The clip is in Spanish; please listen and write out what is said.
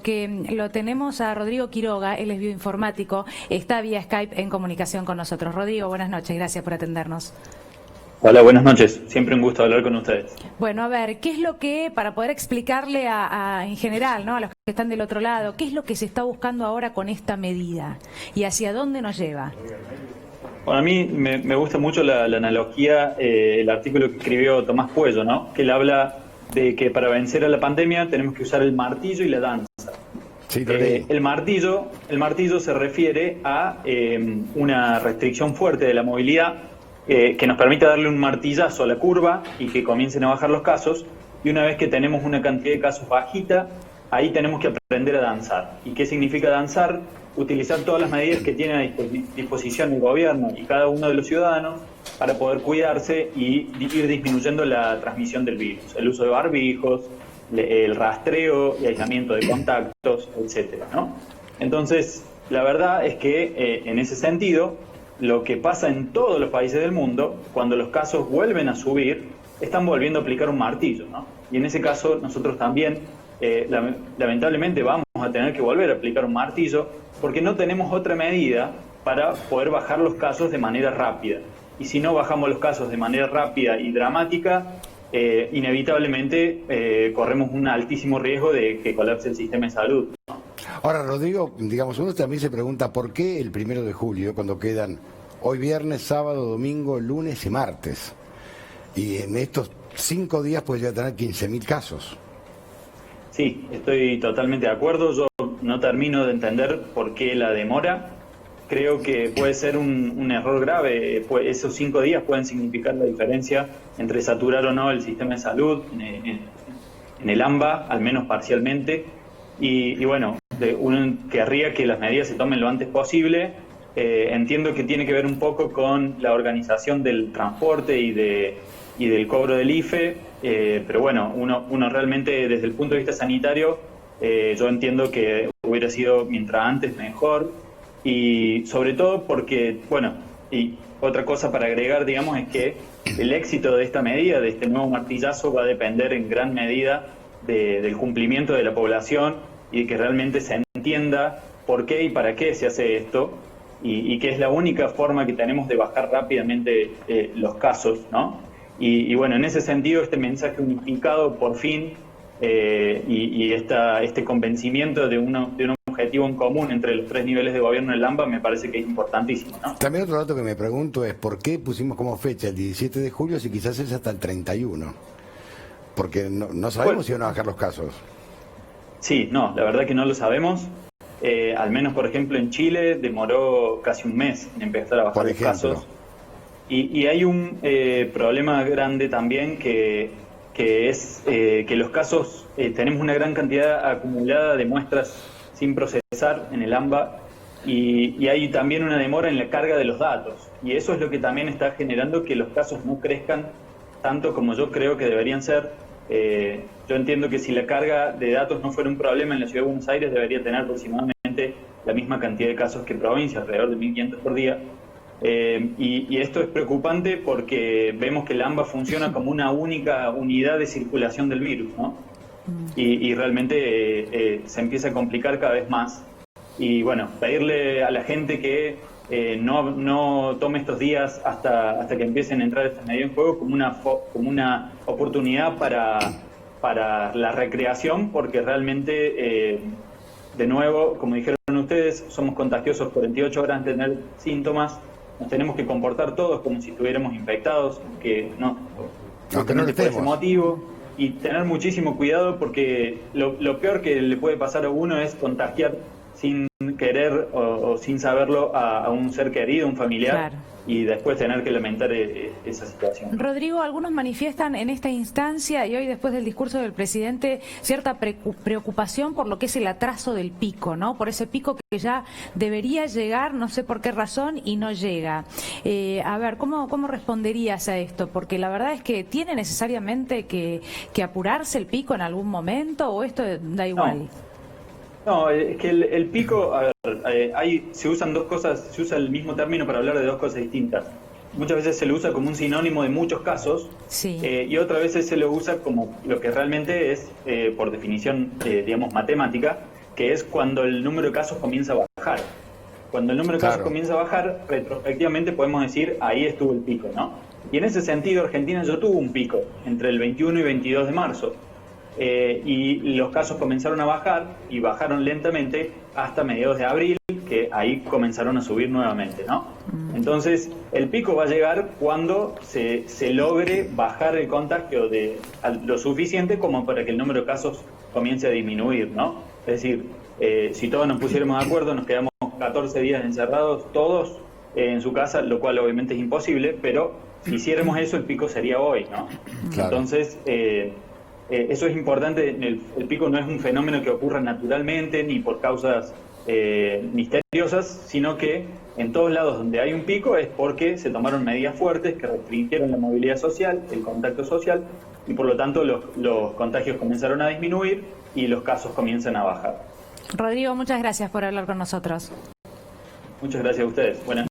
porque lo tenemos a Rodrigo Quiroga, él es bioinformático, está vía Skype en comunicación con nosotros. Rodrigo, buenas noches, gracias por atendernos. Hola, buenas noches. Siempre un gusto hablar con ustedes. Bueno, a ver, ¿qué es lo que, para poder explicarle en general, ¿no?, a los que están del otro lado, qué es lo que se está buscando ahora con esta medida y hacia dónde nos lleva? Bueno, a mí me gusta mucho la analogía, el artículo que escribió Tomás Puello, ¿no? Que él habla de que para vencer a la pandemia tenemos que usar el martillo y la danza. Sí, el martillo se refiere a una restricción fuerte de la movilidad que nos permite darle un martillazo a la curva y que comiencen a bajar los casos, y una vez que tenemos una cantidad de casos bajita, ahí tenemos que aprender a danzar. ¿Y qué significa danzar? Utilizar todas las medidas que tiene a disposición el gobierno y cada uno de los ciudadanos para poder cuidarse y ir disminuyendo la transmisión del virus. El uso de barbijos, el rastreo y aislamiento de contactos, etcétera, ¿no? Entonces, la verdad es que en ese sentido, lo que pasa en todos los países del mundo, cuando los casos vuelven a subir, están volviendo a aplicar un martillo, ¿no? Y en ese caso nosotros también, lamentablemente, vamos a tener que volver a aplicar un martillo porque no tenemos otra medida para poder bajar los casos de manera rápida. Y si no bajamos los casos de manera rápida y dramática, inevitablemente corremos un altísimo riesgo de que colapse el sistema de salud, ¿no? Ahora, Rodrigo, digamos, uno también se pregunta por qué el 1 de julio, cuando quedan hoy viernes, sábado, domingo, lunes y martes, y en estos 5 días puede llegar a tener 15.000 casos. Sí, estoy totalmente de acuerdo. Yo no termino de entender por qué la demora. Creo que puede ser un error grave. Esos 5 días pueden significar la diferencia entre saturar o no el sistema de salud en el AMBA, al menos parcialmente. Y bueno, uno querría que las medidas se tomen lo antes posible. Entiendo que tiene que ver un poco con la organización del transporte y del cobro del IFE, pero bueno, uno realmente desde el punto de vista sanitario, yo entiendo que hubiera sido mientras antes mejor, y sobre todo porque, bueno, y otra cosa para agregar, digamos, es que el éxito de esta medida, de este nuevo martillazo, va a depender en gran medida del cumplimiento de la población y de que realmente se entienda por qué y para qué se hace esto, y que es la única forma que tenemos de bajar rápidamente los casos, ¿no? Y bueno, en ese sentido, este mensaje unificado por fin y este convencimiento de un objetivo en común entre los 3 niveles de gobierno del AMBA me parece que es importantísimo, ¿no? También otro dato que me pregunto es por qué pusimos como fecha el 17 de julio si quizás es hasta el 31, porque no sabemos si van a bajar los casos. Sí, no, la verdad que no lo sabemos. Al menos, por ejemplo, en Chile demoró casi un mes en empezar a bajar los casos. Y hay un problema grande también que es que los casos, tenemos una gran cantidad acumulada de muestras sin procesar en el AMBA y hay también una demora en la carga de los datos. Y eso es lo que también está generando que los casos no crezcan tanto como yo creo que deberían ser. Yo entiendo que si la carga de datos no fuera un problema en la Ciudad de Buenos Aires, debería tener aproximadamente la misma cantidad de casos que provincia, alrededor de 1.500 por día. Y esto es preocupante porque vemos que el AMBA funciona como una única unidad de circulación del virus, ¿no? Y realmente se empieza a complicar cada vez más. Y bueno, pedirle a la gente que no tome estos días hasta que empiecen a entrar estas medidas en juego como una oportunidad para la recreación, porque realmente, de nuevo, como dijeron ustedes, somos contagiosos 48 horas antes de tener síntomas. Nos tenemos que comportar todos como si estuviéramos infectados, que justamente por ese motivo, y tener muchísimo cuidado porque lo peor que le puede pasar a uno es contagiar sin querer o sin saberlo a un ser querido, un familiar. Claro. Y después tener que lamentar esa situación. Rodrigo, algunos manifiestan en esta instancia y hoy después del discurso del presidente cierta preocupación por lo que es el atraso del pico, ¿no? Por ese pico que ya debería llegar, no sé por qué razón, y no llega. A ver, ¿cómo responderías a esto? Porque la verdad es que ¿tiene necesariamente que apurarse el pico en algún momento o esto da igual? No, es que el pico, a ver, se usan dos cosas, se usa el mismo término para hablar de dos cosas distintas. Muchas veces se lo usa como un sinónimo de muchos casos, sí. Y otras veces se lo usa como lo que realmente es, por definición, digamos, matemática, que es cuando el número de casos comienza a bajar. Cuando el número de casos comienza a bajar, retrospectivamente podemos decir, ahí estuvo el pico, ¿no? Y en ese sentido, Argentina ya tuvo un pico entre el 21 y 22 de marzo. Y los casos comenzaron a bajar, y bajaron lentamente hasta mediados de abril, que ahí comenzaron a subir nuevamente, ¿no? Entonces, el pico va a llegar cuando se logre bajar el contagio lo suficiente como para que el número de casos comience a disminuir, ¿no? Es decir, si todos nos pusiéramos de acuerdo, nos quedamos 14 días encerrados, todos en su casa, lo cual obviamente es imposible, pero si hiciéramos eso, el pico sería hoy, ¿no? Claro. Entonces, eso es importante. El pico no es un fenómeno que ocurra naturalmente ni por causas misteriosas, sino que en todos lados donde hay un pico es porque se tomaron medidas fuertes que restringieron la movilidad social, el contacto social, y por lo tanto los contagios comenzaron a disminuir y los casos comienzan a bajar. Rodrigo, muchas gracias por hablar con nosotros. Muchas gracias a ustedes. Buenas